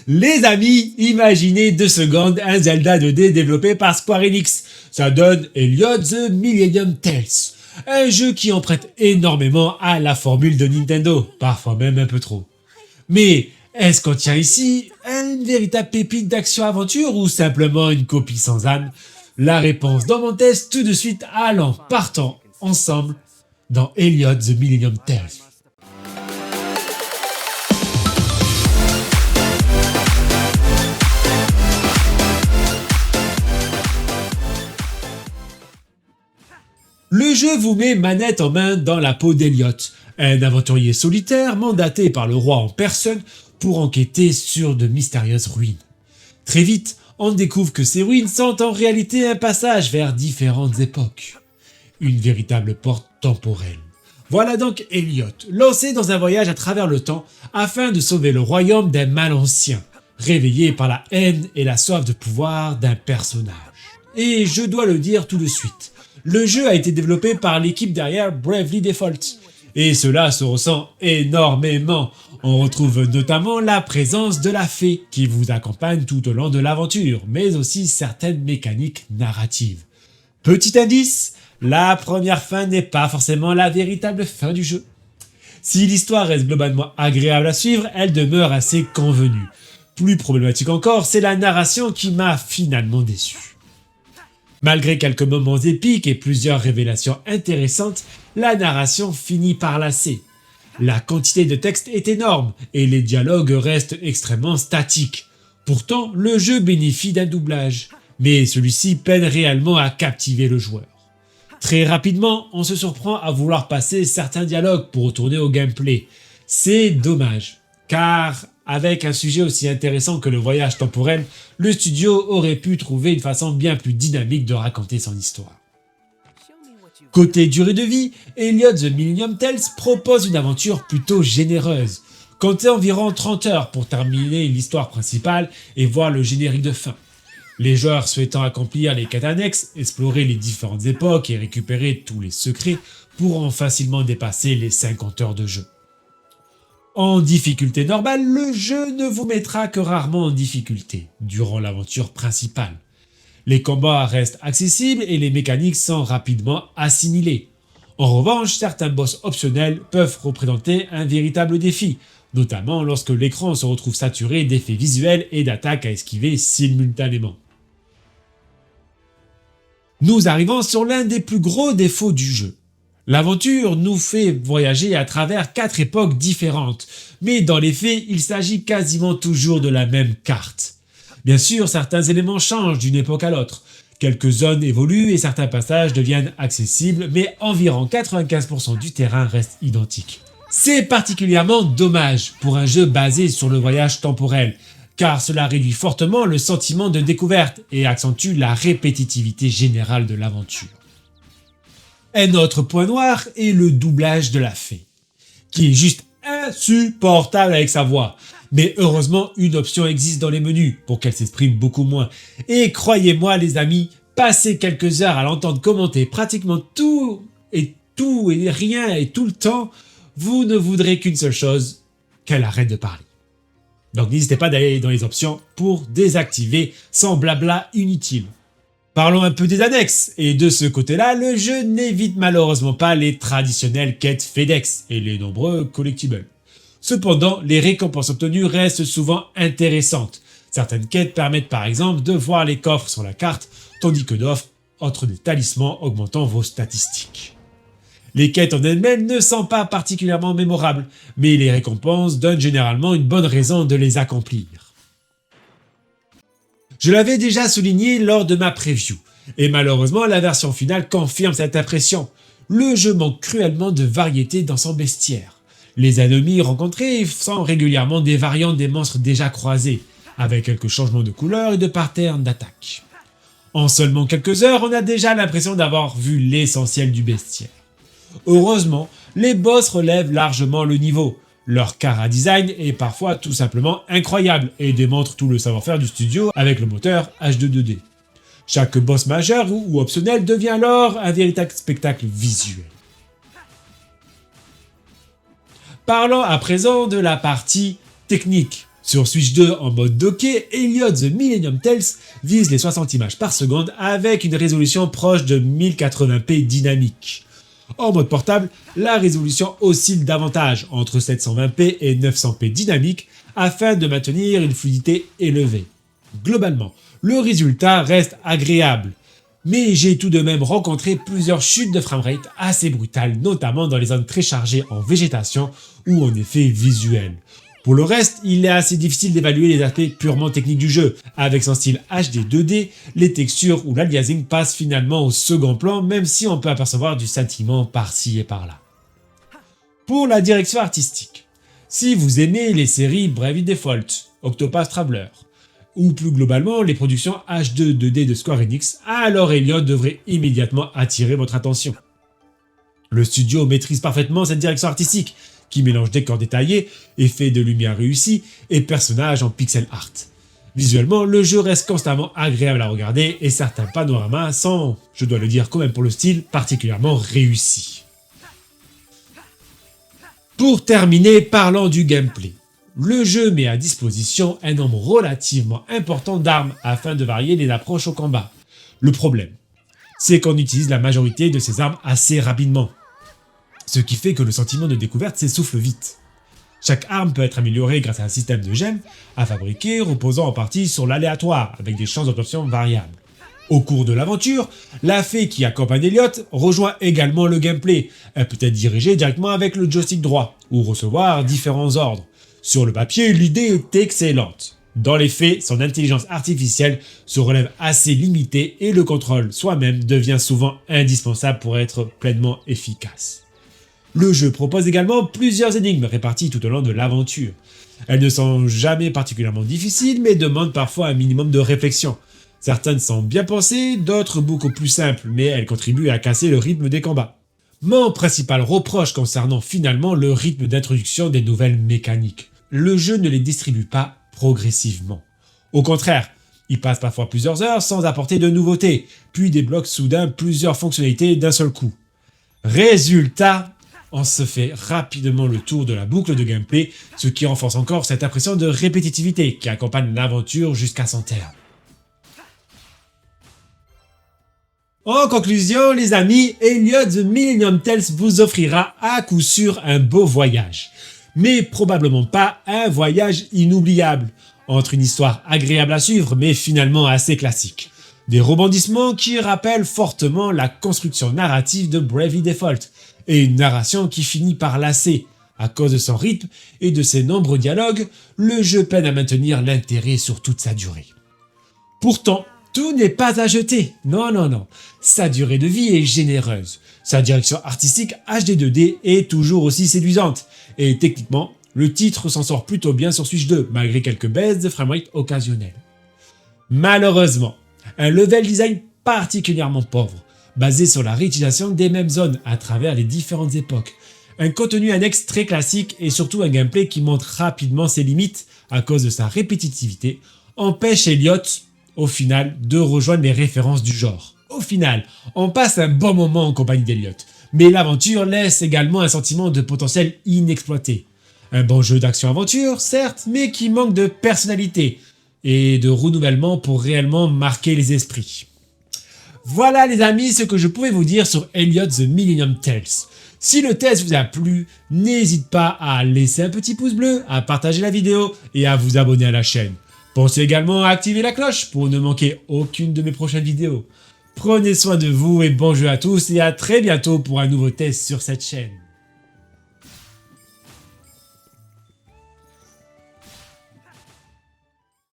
Les amis, imaginez 2 secondes un Zelda 2D développé par Square Enix. Ça donne Elliot the Millennium Tales. Un jeu qui emprunte énormément à la formule de Nintendo, parfois même un peu trop. Mais est-ce qu'on tient ici une véritable pépite d'action-aventure ou simplement une copie sans âme? La réponse dans mon test tout de suite, allons, partons ensemble dans Elliot the Millennium Tales. Le jeu vous met manette en main dans la peau d'Elliot, un aventurier solitaire mandaté par le roi en personne pour enquêter sur de mystérieuses ruines. Très vite, on découvre que ces ruines sont en réalité un passage vers différentes époques. Une véritable porte temporelle. Voilà donc Elliot, lancé dans un voyage à travers le temps afin de sauver le royaume d'un mal ancien, réveillé par la haine et la soif de pouvoir d'un personnage. Et je dois le dire tout de suite, le jeu a été développé par l'équipe derrière Bravely Default. Et cela se ressent énormément. On retrouve notamment la présence de la fée qui vous accompagne tout au long de l'aventure, mais aussi certaines mécaniques narratives. Petit indice, la première fin n'est pas forcément la véritable fin du jeu. Si l'histoire reste globalement agréable à suivre, elle demeure assez convenue. Plus problématique encore, c'est la narration qui m'a finalement déçu. Malgré quelques moments épiques et plusieurs révélations intéressantes, la narration finit par lasser. La quantité de texte est énorme et les dialogues restent extrêmement statiques. Pourtant, le jeu bénéficie d'un doublage, mais celui-ci peine réellement à captiver le joueur. Très rapidement, on se surprend à vouloir passer certains dialogues pour retourner au gameplay. C'est dommage, car avec un sujet aussi intéressant que le voyage temporel, le studio aurait pu trouver une façon bien plus dynamique de raconter son histoire. Côté durée de vie, Elliot the Millennium Tales propose une aventure plutôt généreuse. Comptez environ 30 heures pour terminer l'histoire principale et voir le générique de fin. Les joueurs souhaitant accomplir les quêtes annexes, explorer les différentes époques et récupérer tous les secrets pourront facilement dépasser les 50 heures de jeu. En difficulté normale, le jeu ne vous mettra que rarement en difficulté durant l'aventure principale. Les combats restent accessibles et les mécaniques sont rapidement assimilées. En revanche, certains boss optionnels peuvent représenter un véritable défi, notamment lorsque l'écran se retrouve saturé d'effets visuels et d'attaques à esquiver simultanément. Nous arrivons sur l'un des plus gros défauts du jeu. L'aventure nous fait voyager à travers 4 époques différentes, mais dans les faits, il s'agit quasiment toujours de la même carte. Bien sûr, certains éléments changent d'une époque à l'autre, quelques zones évoluent et certains passages deviennent accessibles, mais environ 95% du terrain reste identique. C'est particulièrement dommage pour un jeu basé sur le voyage temporel, car cela réduit fortement le sentiment de découverte et accentue la répétitivité générale de l'aventure. Un autre point noir est le doublage de la fée, qui est juste insupportable avec sa voix. Mais heureusement, une option existe dans les menus pour qu'elle s'exprime beaucoup moins. Et croyez-moi les amis, passer quelques heures à l'entendre commenter pratiquement tout et rien et tout le temps, vous ne voudrez qu'une seule chose, qu'elle arrête de parler. Donc n'hésitez pas d'aller dans les options pour désactiver son blabla inutile. Parlons un peu des annexes, et de ce côté-là, le jeu n'évite malheureusement pas les traditionnelles quêtes FedEx et les nombreux collectibles. Cependant, les récompenses obtenues restent souvent intéressantes. Certaines quêtes permettent par exemple de voir les coffres sur la carte, tandis que d'autres offrent des talismans augmentant vos statistiques. Les quêtes en elles-mêmes ne sont pas particulièrement mémorables, mais les récompenses donnent généralement une bonne raison de les accomplir. Je l'avais déjà souligné lors de ma preview, et malheureusement la version finale confirme cette impression. Le jeu manque cruellement de variété dans son bestiaire. Les ennemis rencontrés sont régulièrement des variantes des monstres déjà croisés, avec quelques changements de couleur et de pattern d'attaque. En seulement quelques heures, on a déjà l'impression d'avoir vu l'essentiel du bestiaire. Heureusement, les boss relèvent largement le niveau. Leur chara-design est parfois tout simplement incroyable et démontre tout le savoir-faire du studio avec le moteur HD 2D. Chaque boss majeur ou optionnel devient alors un véritable spectacle visuel. Parlons à présent de la partie technique. Sur Switch 2 en mode docké, Elliot The Millennium Tales vise les 60 images par seconde avec une résolution proche de 1080p dynamique. En mode portable, la résolution oscille davantage entre 720p et 900p dynamique afin de maintenir une fluidité élevée. Globalement, le résultat reste agréable, mais j'ai tout de même rencontré plusieurs chutes de framerate assez brutales, notamment dans les zones très chargées en végétation ou en effets visuels. Pour le reste, il est assez difficile d'évaluer les aspects purement techniques du jeu. Avec son style HD 2D, les textures ou l'aliasing passent finalement au second plan, même si on peut apercevoir du sentiment par-ci et par-là. Pour la direction artistique, si vous aimez les séries Bravely Default, Octopath Traveler, ou plus globalement les productions H2 2D de Square Enix, alors Elliot devrait immédiatement attirer votre attention. Le studio maîtrise parfaitement cette direction artistique, qui mélange décors détaillés, effets de lumière réussis et personnages en pixel art. Visuellement, le jeu reste constamment agréable à regarder et certains panoramas sont, je dois le dire quand même pour le style, particulièrement réussis. Pour terminer, parlons du gameplay. Le jeu met à disposition un nombre relativement important d'armes afin de varier les approches au combat. Le problème, c'est qu'on utilise la majorité de ces armes assez rapidement, ce qui fait que le sentiment de découverte s'essouffle vite. Chaque arme peut être améliorée grâce à un système de gemmes à fabriquer reposant en partie sur l'aléatoire avec des chances d'obtention variables. Au cours de l'aventure, la fée qui accompagne Elliot rejoint également le gameplay. Elle peut être dirigée directement avec le joystick droit ou recevoir différents ordres. Sur le papier, l'idée est excellente. Dans les faits, son intelligence artificielle se relève assez limitée et le contrôle soi-même devient souvent indispensable pour être pleinement efficace. Le jeu propose également plusieurs énigmes réparties tout au long de l'aventure. Elles ne sont jamais particulièrement difficiles, mais demandent parfois un minimum de réflexion. Certaines sont bien pensées, d'autres beaucoup plus simples, mais elles contribuent à casser le rythme des combats. Mon principal reproche concernant finalement le rythme d'introduction des nouvelles mécaniques. Le jeu ne les distribue pas progressivement. Au contraire, il passe parfois plusieurs heures sans apporter de nouveautés, puis débloque soudain plusieurs fonctionnalités d'un seul coup. Résultat, on se fait rapidement le tour de la boucle de gameplay, ce qui renforce encore cette impression de répétitivité qui accompagne l'aventure jusqu'à son terme. En conclusion, les amis, Elliot The Millennium Tales vous offrira à coup sûr un beau voyage. Mais probablement pas un voyage inoubliable, entre une histoire agréable à suivre mais finalement assez classique. Des rebondissements qui rappellent fortement la construction narrative de Bravely Default, et une narration qui finit par lasser. À cause de son rythme et de ses nombreux dialogues, le jeu peine à maintenir l'intérêt sur toute sa durée. Pourtant, tout n'est pas à jeter, non. Sa durée de vie est généreuse, sa direction artistique HD 2D est toujours aussi séduisante, et techniquement, le titre s'en sort plutôt bien sur Switch 2, malgré quelques baisses de framerate occasionnelles. Malheureusement, un level design particulièrement pauvre, basé sur la réutilisation des mêmes zones à travers les différentes époques, un contenu annexe très classique et surtout un gameplay qui montre rapidement ses limites à cause de sa répétitivité, empêche Elliot, au final, de rejoindre les références du genre. Au final, on passe un bon moment en compagnie d'Elliot, mais l'aventure laisse également un sentiment de potentiel inexploité. Un bon jeu d'action-aventure, certes, mais qui manque de personnalité et de renouvellement pour réellement marquer les esprits. Voilà les amis ce que je pouvais vous dire sur Elliot The Millennium Tales. Si le test vous a plu, n'hésitez pas à laisser un petit pouce bleu, à partager la vidéo et à vous abonner à la chaîne. Pensez également à activer la cloche pour ne manquer aucune de mes prochaines vidéos. Prenez soin de vous et bon jeu à tous et à très bientôt pour un nouveau test sur cette chaîne.